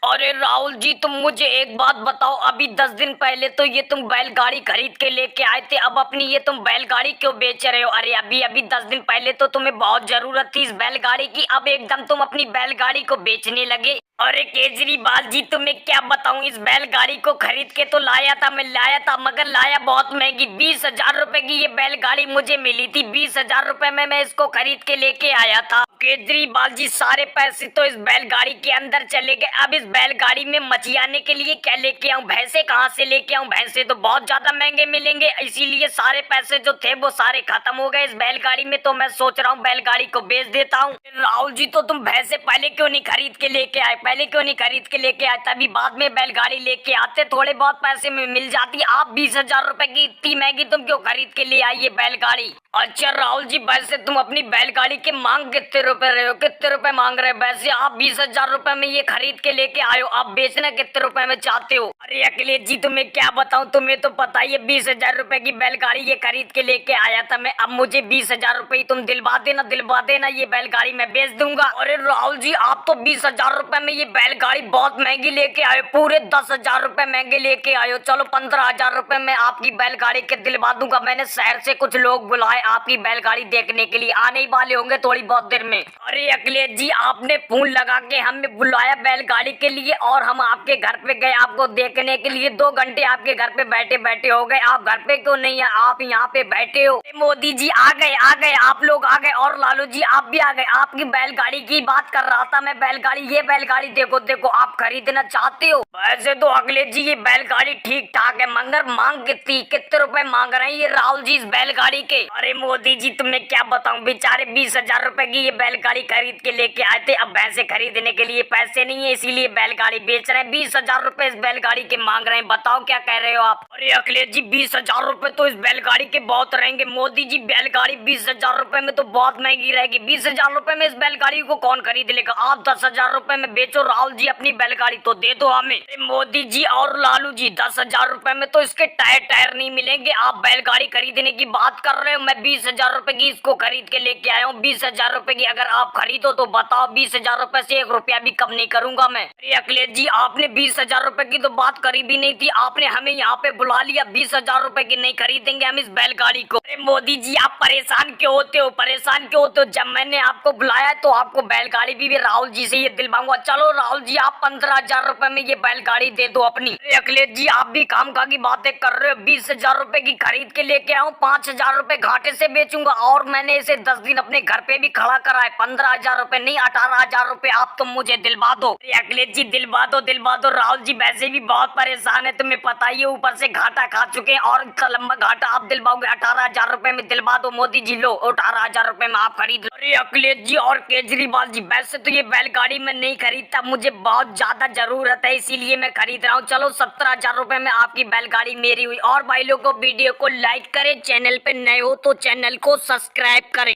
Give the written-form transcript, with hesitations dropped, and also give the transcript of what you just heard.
अरे राहुल जी, तुम मुझे एक बात बताओ। अभी 10 दिन पहले तो ये तुम बैलगाड़ी खरीद के लेके आए थे, अब अपनी ये तुम बैलगाड़ी क्यों बेच रहे हो? अरे अभी अभी 10 दिन पहले तो तुम्हें बहुत जरूरत थी इस बैलगाड़ी की, अब एकदम तुम अपनी बैलगाड़ी को बेचने लगे। अरे केजरीवाल जी, तुम्हें क्या बताऊं, इस बैलगाड़ी को खरीद के तो लाया था मगर लाया बहुत महंगी। 20,000 रुपए की ये बैलगाड़ी मुझे मिली थी। 20,000 रुपए में मैं इसको खरीद के लेके आया था। केजरीवाल जी, सारे पैसे तो इस बैलगाड़ी के अंदर चले गए। अब इस बैलगाड़ी में मचियाने के लिए क्या लेके आऊं? भैंसे कहाँ से लेके आऊं? भैंसे तो बहुत ज्यादा महंगे मिलेंगे, इसीलिए सारे पैसे जो थे वो सारे खत्म हो गए इस बैलगाड़ी में। तो मैं सोच रहा हूँ बैलगाड़ी को बेच देता हूँ। राहुल जी, तो तुम भैंसे पहले क्यों नहीं खरीद के लेके आए? पहले क्यों नहीं खरीद के लेके आए? तभी बाद में बैलगाड़ी लेके आते, थोड़े बहुत पैसे में मिल जाती। आप 20,000 रुपए की इतनी महंगी तुम क्यों खरीद के ले आई ये बैलगाड़ी? अच्छा राहुल जी, वैसे तुम अपनी बैलगाड़ी के मांग कितने रुपए रहे हो? कितने रुपए मांग रहे हो? वैसे आप 20,000 रुपए में ये खरीद के लेके आए हो, आप बेचना कितने रुपए में चाहते हो? अरे अखिलेश जी, तुम्हें क्या बताऊं, तुम्हें तो पता ही है 20,000 रुपए की बैलगाड़ी ये खरीद के लेके आया था मैं। अब मुझे 20,000 रुपए तुम दिलवा देना, ये बैलगाड़ी मैं बेच दूंगा। अरे राहुल जी, आप तो 20,000 रुपए में ये बैलगाड़ी बहुत महंगी लेके आए हो, पूरे 10,000 रुपए महंगे लेके आए हो। चलो 15,000 रुपए में आपकी बैलगाड़ी के दिलवा दूंगा। मैंने शहर से कुछ लोग बुलाए आपकी बैलगाड़ी देखने के लिए, आने ही वाले होंगे थोड़ी बहुत देर में। अरे अखिलेश जी, आपने फोन लगा के हमें बुलाया बैलगाड़ी के लिए और हम आपके घर पे गए आपको देखने के लिए। 2 घंटे आपके घर पे बैठे बैठे हो गए, आप घर पे क्यों नहीं है? आप यहाँ पे बैठे हो। मोदी जी आ गए, आप लोग आ गए और लालू जी आप भी आ गए। आपकी बैलगाड़ी की बात कर रहा था मैं। बैलगाड़ी, ये बैलगाड़ी देखो देखो, आप खरीदना चाहते हो? वैसे तो अखिलेश जी ये बैलगाड़ी ठीक ठाक है, मगर मांग कितने रुपए मांग रहे हैं ये राहुल जी इस बैलगाड़ी के? अरे मोदी जी, तुम्हें क्या बताऊं, बेचारे 20,000 रुपए की ये बैलगाड़ी खरीद के लेके आए थे। अब भैंसे खरीदने के लिए पैसे नहीं है, इसीलिए बैलगाड़ी बेच रहे हैं। 20,000 रुपए इस बैलगाड़ी के मांग रहे हैं। बताओ क्या कह रहे हो आप? अरे अखिलेश जी, 20,000 रुपए तो इस बैलगाड़ी के बहुत रहेंगे। मोदी जी, बैलगाड़ी 20,000 रुपए में तो बहुत महंगी रहेगी। 20,000 रुपए में इस बैलगाड़ी को कौन खरीद लेगा? आप 10,000 रुपए में बेचो राहुल जी अपनी बैलगाड़ी, तो दे दो हमें। मोदी जी और लालू जी, 10,000 रुपए में तो इसके टायर नहीं मिलेंगे। आप बैलगाड़ी खरीदने की बात कर रहे हो, मैं 20,000 रुपए की इसको खरीद के लेके आया हूँ। 20,000 रुपए की अगर आप खरीदो तो बताओ, 20,000 रुपए से 1 रुपया भी कम नहीं करूंगा मैं। अरे अखिलेश जी, आपने 20,000 रुपए की तो बात करी भी नहीं थी, आपने हमें यहाँ पे बुला लिया। 20,000 रुपए की नहीं खरीदेंगे हम इस बैलगाड़ी को। अरे मोदी जी, आप परेशान क्यों होते हो? जब मैंने आपको बुलाया तो आपको बैलगाड़ी भी राहुल जी से ये दिलवाऊंगा। चलो राहुल जी, आप 15,000 रुपए में ये बैलगाड़ी दे दो अपनी। अरे अखिलेश जी, आप भी काम का की बातें कर रहे हो। 20,000 रुपए की खरीद के लेके आऊँ, 5,000 रुपए घाटे से बेचूंगा और मैंने इसे 10 दिन अपने घर पे भी खड़ा करा है। 15,000 रुपए नहीं, 18,000 रुपए आप तो मुझे दिलवा दो। अरे अखिलेश जी, दिलवा दो। राहुल जी वैसे भी बहुत परेशान है, तुम्हें पता ही है, ऊपर से घाटा खा चुके हैं और इतना लंबा घाटा आप दिलवाओगे? 18,000 रुपए में दिलवा दो मोदी जी, लो 18,000 रुपए में आप खरीद लो। अरे अखिलेश जी और केजरीवाल जी, वैसे तो ये बैलगाड़ी में नहीं खरीदता, मुझे बहुत ज्यादा जरूरत है इसीलिए मैं खरीद रहा हूँ। चलो 17,000 रुपए में आपकी बैलगाड़ी मेरी हुई। और भाई लोगों को वीडियो को लाइक करें, चैनल पे नए हो तो चैनल को सब्सक्राइब करें।